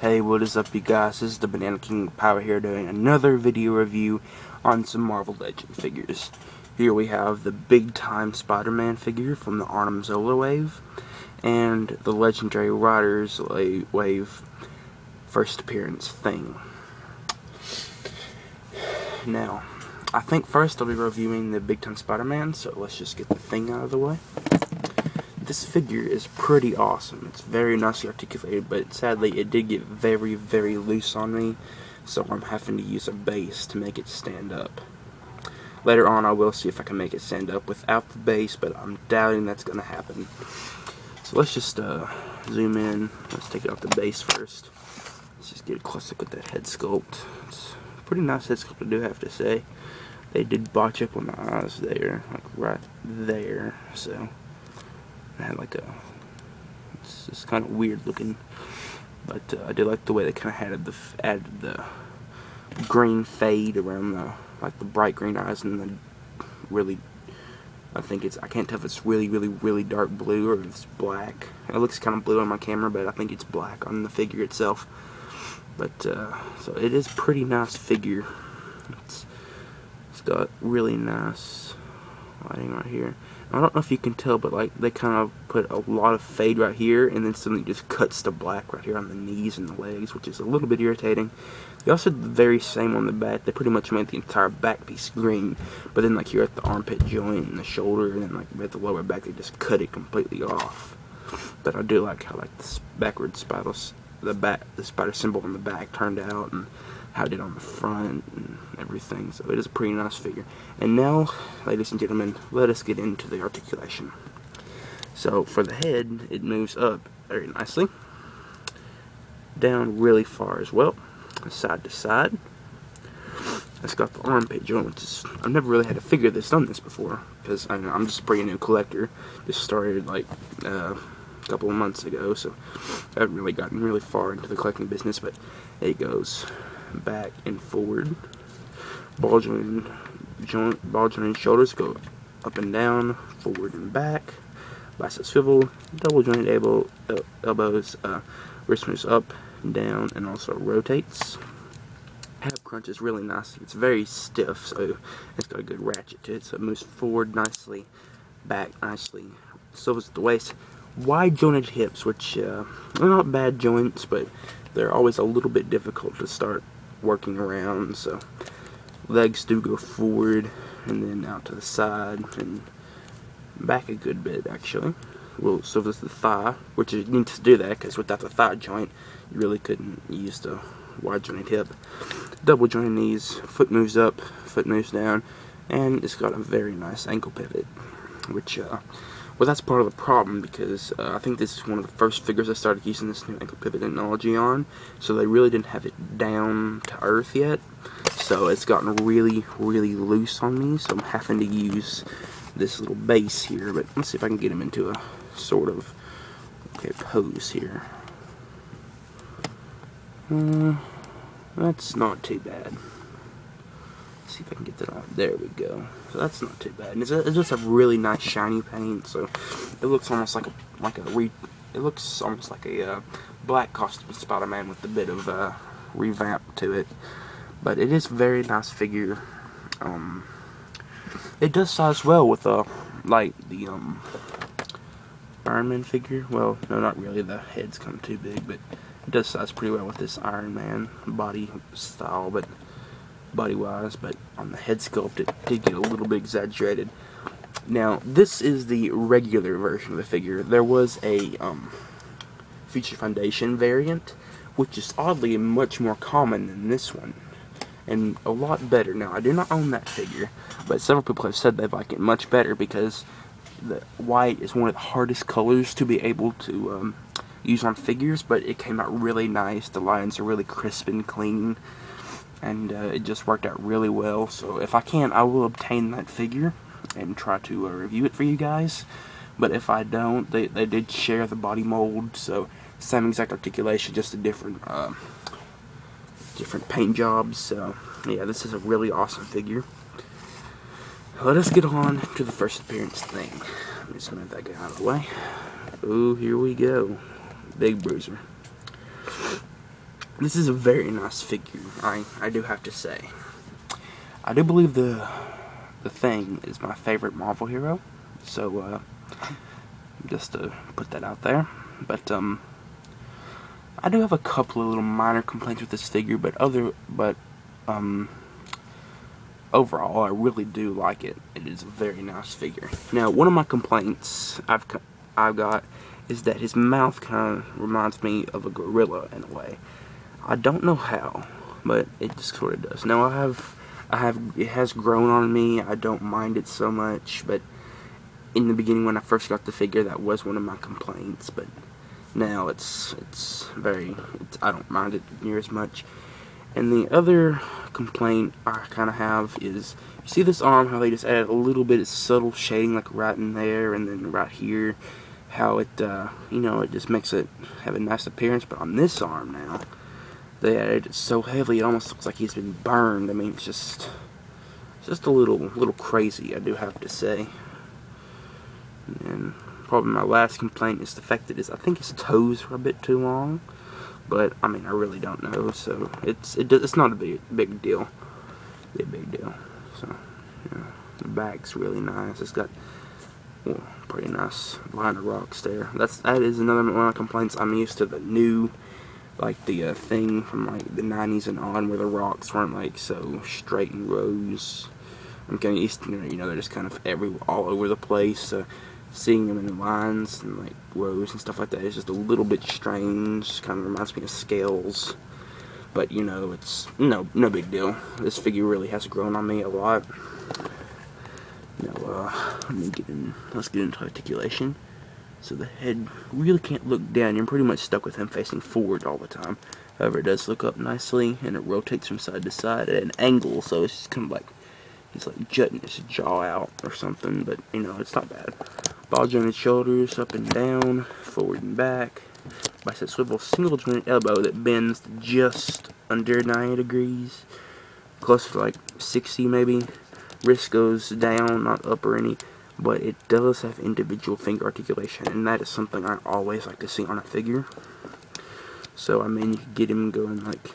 Hey, what is up, you guys? This is the Banana King Power here, doing another video review on some Marvel Legends figures. Here we have the big time Spider-Man figure from the Arnim Zola wave, and the Legendary Riders wave first appearance thing. Now, I think first I'll be reviewing the big time Spider-Man, so let's just get the thing out of the way. This figure is pretty awesome. It's very nicely articulated, but sadly it did get very, very loose on me, so I'm having to use a base to make it stand up. Later on I will see if I can make it stand up without the base, but I'm doubting that's going to happen. So let's just zoom in. Let's take it off the base first. Let's just get a close look at that head sculpt. It's a pretty nice head sculpt, I do have to say. They did botch up on the eyes there, like right there, so I had like it's just kind of weird looking, but I do like the way they kind of added the green fade around the bright green eyes, and the really, I can't tell if it's really dark blue or if it's black. It looks kind of blue on my camera, but I think it's black on the figure itself. But so it is a pretty nice figure. It's got really nice lighting right here. I don't know if you can tell, but like they kind of put a lot of fade right here, and then something just cuts to black right here on the knees and the legs, which is a little bit irritating. They also did the very same on the back. They pretty much made the entire back piece green, but then like here at the armpit joint and the shoulder, and then like at the lower back, they just cut it completely off. But I do like how like this backwards the spider symbol on the back turned out, and how it did on the front and everything. So it is a pretty nice figure. And now, ladies and gentlemen, let us get into the articulation. So for the head, it moves up very nicely, down really far as well, side to side. It's got the armpit joint, which is, I've never really had a figure that's done this before, because I'm just a pretty new collector. Just started like a couple of months ago, so I haven't really gotten really far into the collecting business. But it goes back and forward. Ball joint shoulders go up and down, forward and back. Bicep swivel, double jointed elbows, wrist moves up and down, and also rotates. Ab crunch is really nice. It's very stiff, so it's got a good ratchet to it. So it moves forward nicely, back nicely. So is the waist. Wide jointed hips, which they're not bad joints, but they're always a little bit difficult to start working around. So legs do go forward and then out to the side and back a good bit, actually. Well, so does the thigh, which you need to do that because without the thigh joint you really couldn't use the wide jointed hip. Double jointed knees, foot moves up, foot moves down, and it's got a very nice ankle pivot, which well, that's part of the problem, because I think this is one of the first figures I started using this new ankle pivot technology on, so they really didn't have it down to earth yet, so it's gotten really loose on me, so I'm having to use this little base here. But let's see if I can get him into a sort of pose here. That's not too bad. Let's see if I can get that off. There we go. So that's not too bad. And it's just a really nice shiny paint, so it looks almost like a black costume Spider-Man with a bit of revamp to it. But it is a very nice figure. It does size well with like the Iron Man figure. Well, no, not really. The head's kind of too big, but it does size pretty well with this Iron Man body style, but body-wise. But on the head sculpt, it did get a little bit exaggerated. Now, this is the regular version of the figure. There was a Feature Foundation variant, which is oddly much more common than this one, and a lot better. Now, I do not own that figure, but several people have said they like it much better because the white is one of the hardest colors to be able to use on figures, but it came out really nice. The lines are really crisp and clean, and it just worked out really well. So if I can, I will obtain that figure and try to review it for you guys. But if I don't, they did share the body mold, so same exact articulation, just a different paint jobs. So yeah, this is a really awesome figure. Let us get on to the first appearance thing. Let me just move that guy out of the way. Oh, here we go. Big bruiser. This is a very nice figure, I do have to say. I do believe the Thing is my favorite Marvel hero, so just to put that out there. But I do have a couple of little minor complaints with this figure, but overall I really do like it. It is a very nice figure. Now, one of my complaints I've got is that his mouth kind of reminds me of a gorilla in a way. I don't know how, but it just sort of does. Now it has grown on me. I don't mind it so much, but in the beginning when I first got the figure, that was one of my complaints. But now I don't mind it near as much. And the other complaint I kind of have is, you see this arm, how they just added a little bit of subtle shading, like right in there and then right here, how it, you know, it just makes it have a nice appearance. But on this arm now, they added it so heavily, it almost looks like he's been burned. I mean, it's just a little crazy, I do have to say. And probably my last complaint is the fact that I think his toes are a bit too long. But I mean, I really don't know, so it's not a big deal. It's a big deal. So yeah, the back's really nice. It's got pretty nice line of rocks there. That is another one of my complaints. I'm used to the new, like the Thing from like the 90s and on, where the rocks weren't like so straight in rows. I'm kind of used to, you know, they're just kind of all over the place. So seeing them in lines and like rows and stuff like that is just a little bit strange. Kind of reminds me of scales, but you know, it's no big deal. This figure really has grown on me a lot. Now let's get into articulation. So the head really can't look down. You're pretty much stuck with him facing forward all the time. However, it does look up nicely, and it rotates from side to side at an angle, so it's just kind of like he's like jutting his jaw out or something, but you know, it's not bad. Ball jointed shoulders, up and down, forward and back. Bicep swivel, single jointed elbow that bends just under 90 degrees, close to like 60 maybe. Wrist goes down, not up or any, but it does have individual finger articulation, and that is something I always like to see on a figure. So I mean, you could get him going like,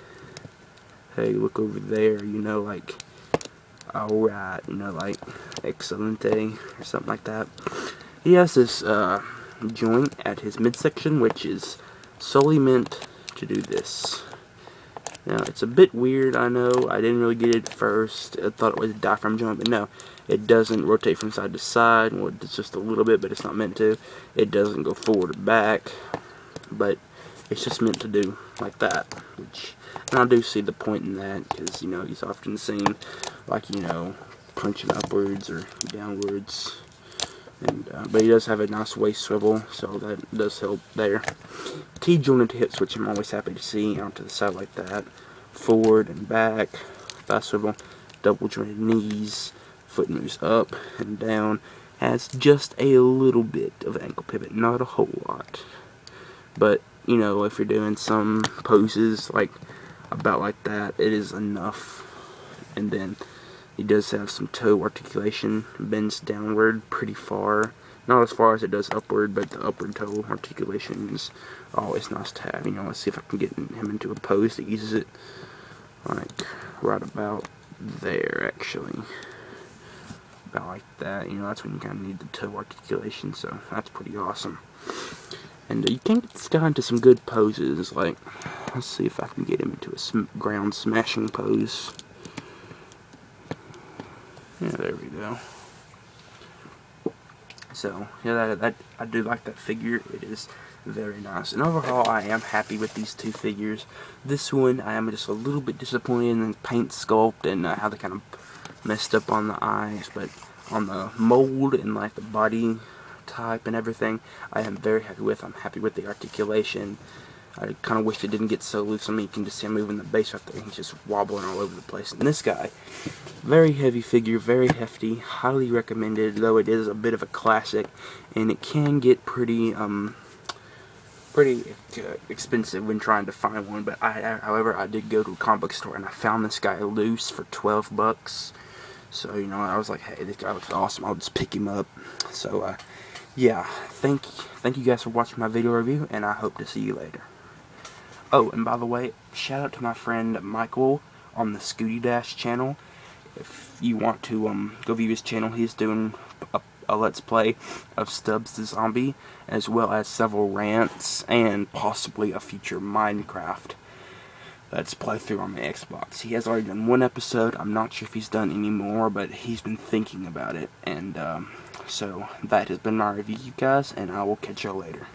hey, look over there, you know, like, alright, you know, like, excelente, or something like that. He has this joint at his midsection, which is solely meant to do this. Now, it's a bit weird, I know. I didn't really get it at first. I thought it was a diaphragm joint, but no. It doesn't rotate from side to side. Well, it's just a little bit, but it's not meant to. It doesn't go forward or back, but it's just meant to do like that. And I do see the point in that, because, you know, he's often seen, like, you know, punching upwards or downwards. And, but he does have a nice waist swivel, so that does help there. T-jointed hips, which I'm always happy to see, out to the side like that. Forward and back, thigh swivel, double jointed knees, foot moves up and down. Has just a little bit of ankle pivot, not a whole lot. But, you know, if you're doing some poses like about like that, it is enough. And then he does have some toe articulation, bends downward pretty far. Not as far as it does upward, but the upward toe articulation is always nice to have. You know, let's see if I can get him into a pose that uses it like right about there, actually. About like that. You know, that's when you kind of need the toe articulation, so that's pretty awesome. And you can get this guy into some good poses, like, let's see if I can get him into a ground smashing pose. Yeah, there we go. So, yeah, I do like that figure. It is very nice. And overall, I am happy with these two figures. This one, I am just a little bit disappointed in the paint sculpt and how they kind of messed up on the eyes. But on the mold and like the body type and everything, I am very happy with. I'm happy with the articulation. I kind of wish it didn't get so loose. I mean, you can just see him moving the base right there. He's just wobbling all over the place. And this guy, very heavy figure, very hefty, highly recommended, though it is a bit of a classic, and it can get pretty expensive when trying to find one. But however, I did go to a comic book store and I found this guy loose for 12 bucks. So, you know, I was like, hey, this guy looks awesome. I'll just pick him up. So, yeah, thank you guys for watching my video review, and I hope to see you later. Oh, and by the way, shout out to my friend Michael on the Scooty Dash channel. If you want to go view his channel, he's doing a Let's Play of Stubbs the Zombie, as well as several rants, and possibly a future Minecraft Let's Play through on my Xbox. He has already done one episode. I'm not sure if he's done any more, but he's been thinking about it. And so that has been my review, you guys, and I will catch y'all later.